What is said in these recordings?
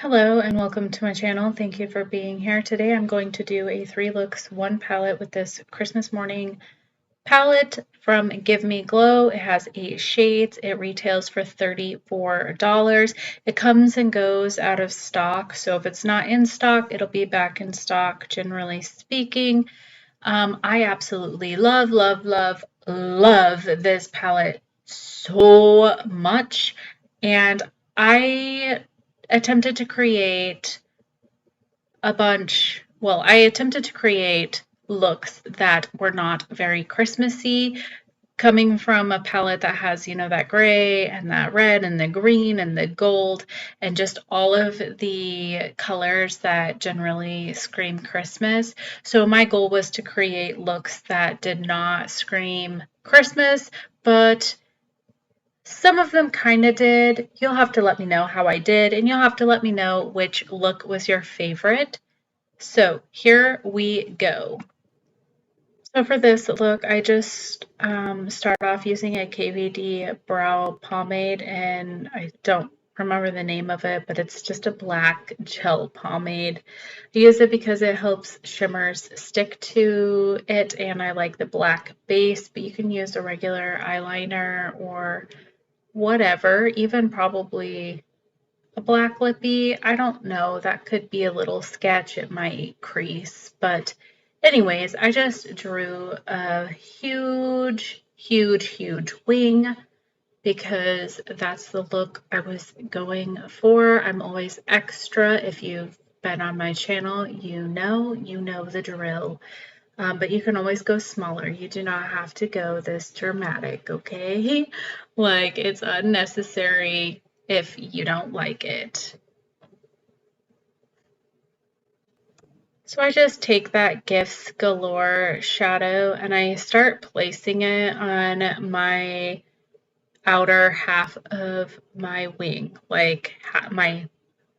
Hello and welcome to my channel. Thank you for being here. Today I'm going to do a 3 looks 1 palette with this Christmas morning palette from Give Me Glow. It has 8 shades. It retails for $34. It comes and goes out of stock, so if it's not in stock, it'll be back in stock, generally speaking. I absolutely love this palette so much, and I attempted to create I attempted to create looks that were not very Christmassy, coming from a palette that has, that gray and that red and the green and the gold and just all of the colors that generally scream Christmas. So my goal was to create looks that did not scream Christmas, but some of them kind of did. You'll have to let me know how I did, and you'll have to let me know which look was your favorite. So here we go. So for this look, I just started off using a KVD brow pomade, and I don't remember the name of it, but it's just a black gel pomade. I use it because it helps shimmers stick to it, and I like the black base, but you can use a regular eyeliner or whatever, even probably a black lippy. I don't know, that could be a little sketch, it might crease, but anyways, I just drew a huge wing because that's the look I was going for. I'm always extra. If you've been on my channel, you know the drill. But you can always go smaller. You do not have to go this dramatic, okay? Like, it's unnecessary if you don't like it. So I just take that Gifts Galore shadow and I start placing it on my outer half of my wing, like my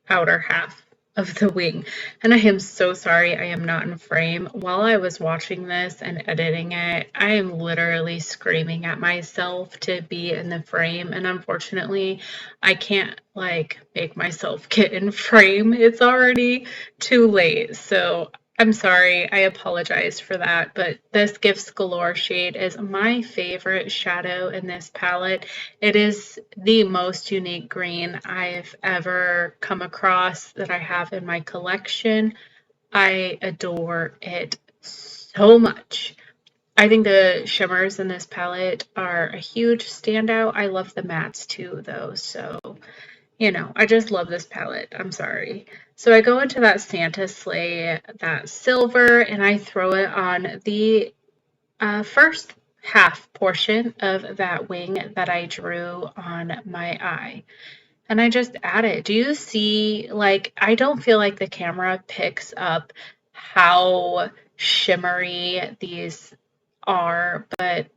outer half of the wing. And I am so sorry I am not in frame. While I was watching this and editing it, I am literally screaming at myself to be in the frame, and unfortunately I can't make myself get in frame. It's already too late. So I'm sorry, I apologize for that, but this Gifts Galore shade is my favorite shadow in this palette. It is the most unique green I've ever come across that I have in my collection. I adore it so much. I think the shimmers in this palette are a huge standout. I love the mattes too, though, so I just love this palette. I'm sorry. So I go into that Santa sleigh, that silver, and I throw it on the first half portion of that wing that I drew on my eye. And I just add it. Do you see, I don't feel like the camera picks up how shimmery these are, but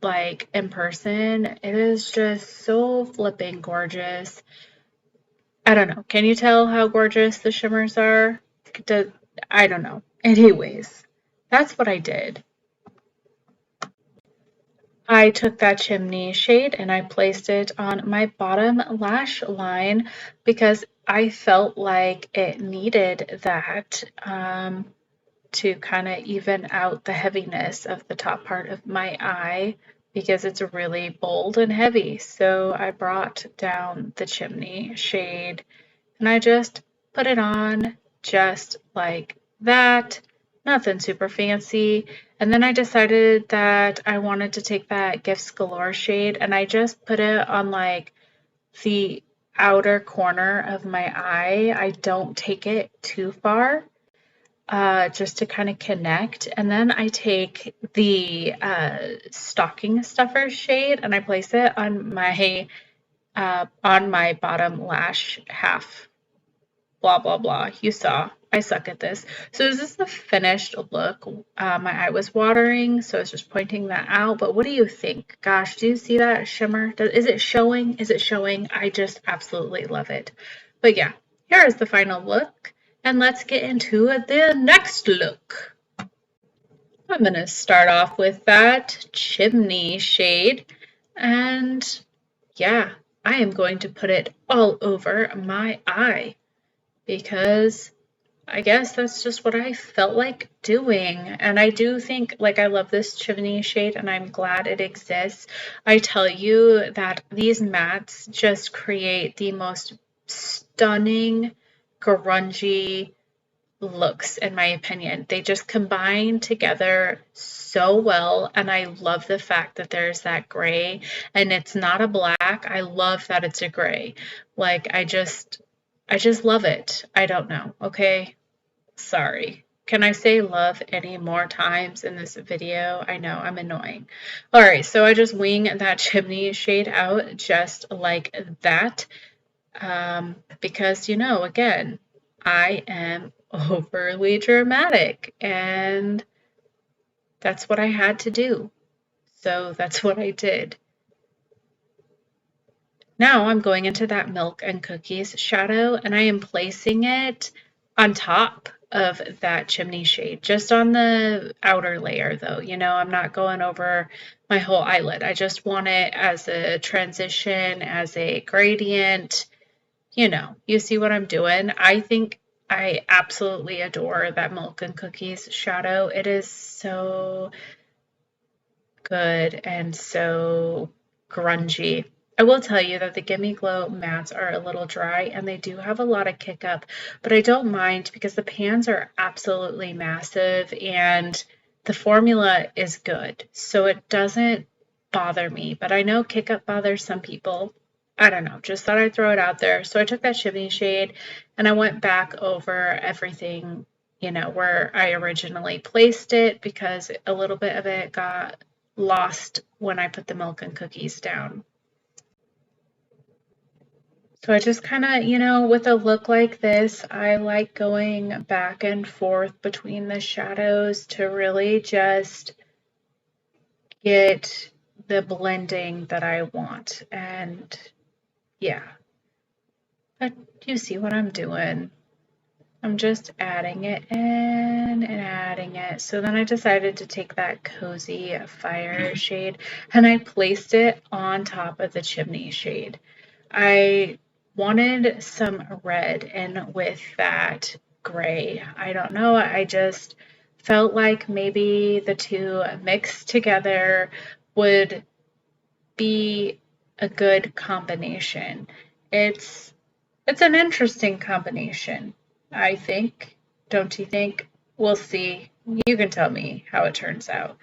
in person, it is just so flipping gorgeous. I don't know. Can you tell how gorgeous the shimmers are? I don't know. Anyways, that's what I did. I took that chimney shade and I placed it on my bottom lash line because I felt like it needed that to kind of even out the heaviness of the top part of my eye because it's really bold and heavy. So I brought down the chimney shade and I just put it on just like that. Nothing super fancy. And then I decided that I wanted to take that Gifts Galore shade and I just put it on the outer corner of my eye. I don't take it too far, just to kind of connect. And then I take the Stocking Stuffer shade and I place it on my bottom lash half. Blah, blah, blah. You saw. I suck at this. So is this the finished look? My eye was watering, so I was just pointing that out. But what do you think? Gosh, do you see that shimmer? Is it showing? Is it showing? I just absolutely love it. But yeah, here is the final look. And let's get into the next look. I'm going to start off with that chimney shade. And yeah, I am going to put it all over my eye. because I guess that's just what I felt like doing. And I do think, like, I love this chimney shade and I'm glad it exists. I tell you that these mattes just create the most stunning, grungy looks, in my opinion. They just combine together so well, and I love the fact that there's that gray and it's not a black. I love that it's a gray. Like, I just love it. I don't know. Okay. Sorry. Can I say love any more times in this video? I know I'm annoying. All right, so I just wing that chimney shade out just like that. Because, you know, again, I am overly dramatic and that's what I had to do. So that's what I did. Now I'm going into that milk and cookies shadow and I am placing it on top of that chimney shade, just on the outer layer though. You know, I'm not going over my whole eyelid. I just want it as a transition, as a gradient. You know, you see what I'm doing? I think I absolutely adore that milk and cookies shadow. It is so good and so grungy. I will tell you that the Gimme Glow mattes are a little dry and they do have a lot of kick up, but I don't mind because the pans are absolutely massive and the formula is good. So it doesn't bother me, but I know kick up bothers some people. I don't know, just thought I'd throw it out there. So I took that chimney shade and I went back over everything, you know, where I originally placed it because a little bit of it got lost when I put the milk and cookies down. So I just kind of, you know, with a look like this, I like going back and forth between the shadows to really just get the blending that I want. And yeah, but you see what I'm doing. I'm just adding it in and adding it. So then I decided to take that Cozy Fire shade and I placed it on top of the chimney shade. I wanted some red in with that gray. I don't know, I just felt like maybe the two mixed together would be a good combination. It's an interesting combination, I think. Don't you think? We'll see. You can tell me how it turns out.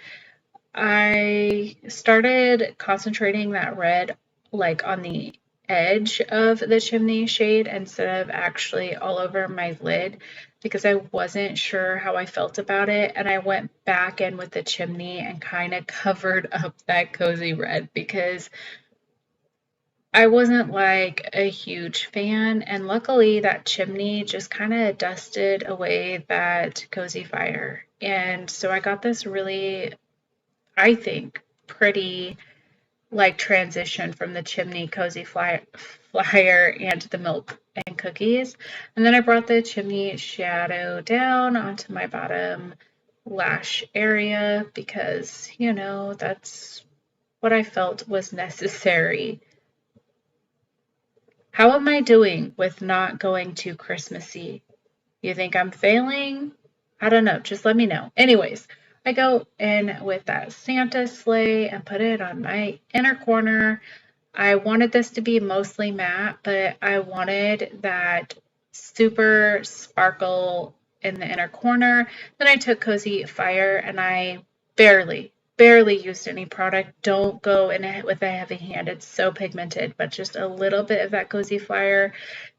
I started concentrating that red like on the edge of the chimney shade instead of actually all over my lid because I wasn't sure how I felt about it. And I went back in with the chimney and kind of covered up that cozy red because I wasn't like a huge fan, and luckily that chimney just kind of dusted away that Cozy Fire. And so I got this really, I think, pretty like transition from the chimney flyer and the milk and cookies. And then I brought the chimney shadow down onto my bottom lash area because, you know, that's what I felt was necessary. How am I doing with not going too Christmassy? You think I'm failing? I don't know. Just let me know. Anyways, I go in with that Santa sleigh and put it on my inner corner. I wanted this to be mostly matte, but I wanted that super sparkle in the inner corner. Then I took Cozy Fire and I barely used any product. Don't go in it with a heavy hand. It's so pigmented, but just a little bit of that Cozy Fire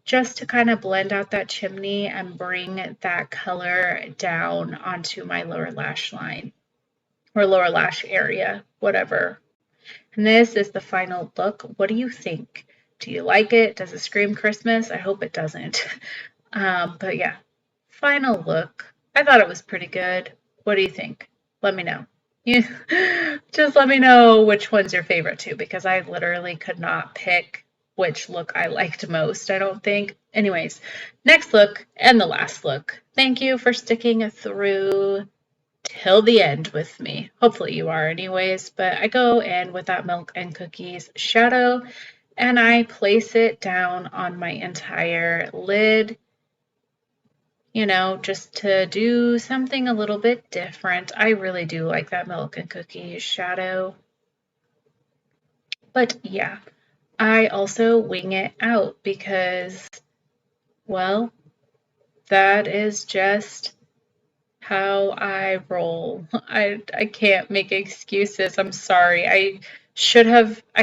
just to kind of blend out that chimney and bring that color down onto my lower lash line or lower lash area, whatever. And this is the final look. What do you think? Do you like it? Does it scream Christmas? I hope it doesn't. But yeah, final look. I thought it was pretty good. What do you think? Let me know. You just let me know which one's your favorite too, because I literally could not pick which look I liked most, I don't think. Anyways, next look and the last look. Thank you for sticking through till the end with me. Hopefully you are anyways, but I go in with that milk and cookies shadow and I place it down on my entire lid you know, just to do something a little bit different. I really do like that Milk and Cookies shadow. But yeah, I also wing it out because, well, that is just how I roll. I can't make excuses. I'm sorry. I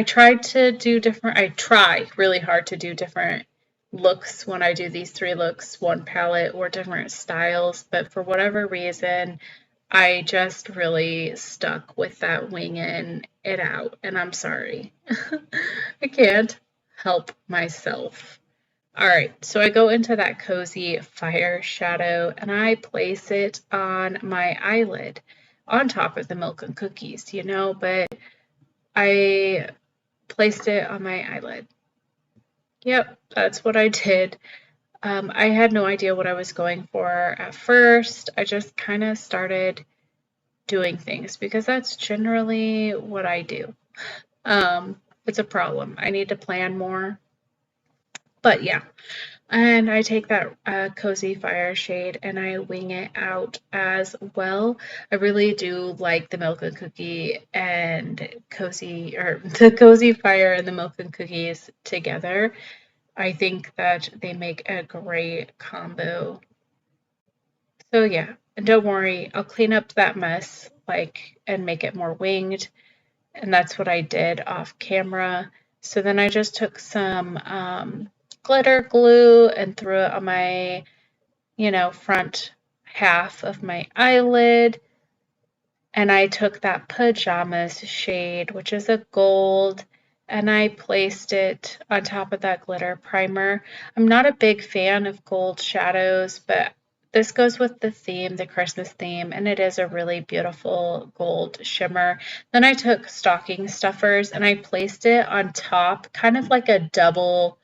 tried to do different, I try really hard to do different looks when I do these 3 looks, 1 palette, or different styles, but for whatever reason, I just really stuck with that winging it out, and I'm sorry. I can't help myself. All right, so I go into that cozy fire shadow and I place it on my eyelid on top of the Milk and Cookies, you know, but I placed it on my eyelid. Yep, that's what I did. I had no idea what I was going for at first. I just kind of started doing things because that's generally what I do. It's a problem. I need to plan more. But yeah, and I take that cozy fire shade and I wing it out as well. I really do like the Milk and Cookie and cozy, or the cozy fire and the Milk and Cookies together. I think that they make a great combo. So yeah, and don't worry, I'll clean up that mess and make it more winged. And that's what I did off camera. So then I just took some glitter glue and threw it on my, front half of my eyelid. And I took that pajamas shade, which is a gold, and I placed it on top of that glitter primer. I'm not a big fan of gold shadows, but this goes with the theme, the Christmas theme, and it is a really beautiful gold shimmer. Then I took stocking stuffers and I placed it on top, kind of like a double,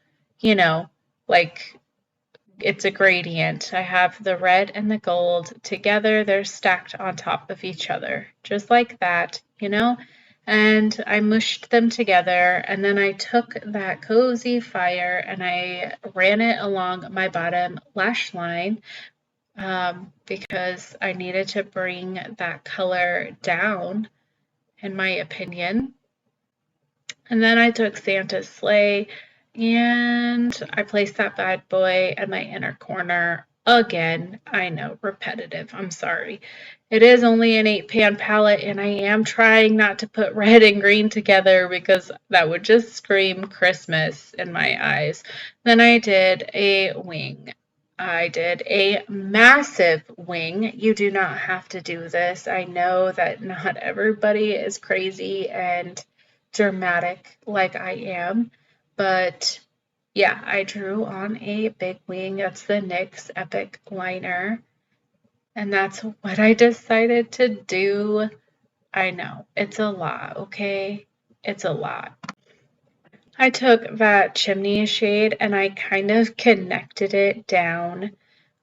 like it's a gradient. I have the red and the gold together. They're stacked on top of each other, just like that, And I mushed them together, and then I took that cozy fire and I ran it along my bottom lash line because I needed to bring that color down, in my opinion. And then I took Santa's sleigh and I placed that bad boy in my inner corner again. I know, repetitive. I'm sorry. It is only an 8-pan palette, and I am trying not to put red and green together because that would just scream Christmas in my eyes. Then I did a wing. I did a massive wing. You do not have to do this. I know that not everybody is crazy and dramatic like I am, but yeah, I drew on a big wing. That's the NYX Epic Liner, and that's what I decided to do. I know, it's a lot, okay? It's a lot. I took that chimney shade and I kind of connected it down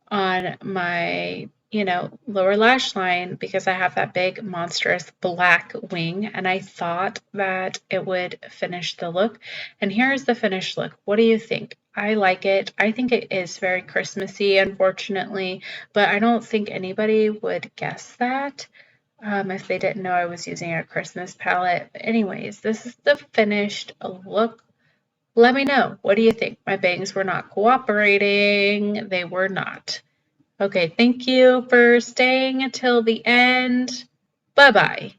on my, lower lash line because I have that big monstrous black wing, and I thought that it would finish the look. And here's the finished look. What do you think? I like it. I think it is very Christmassy, unfortunately, but I don't think anybody would guess that if they didn't know I was using a Christmas palette. But anyways, this is the finished look. Let me know. What do you think? My bangs were not cooperating. They were not. Okay, thank you for staying until the end. Bye-bye.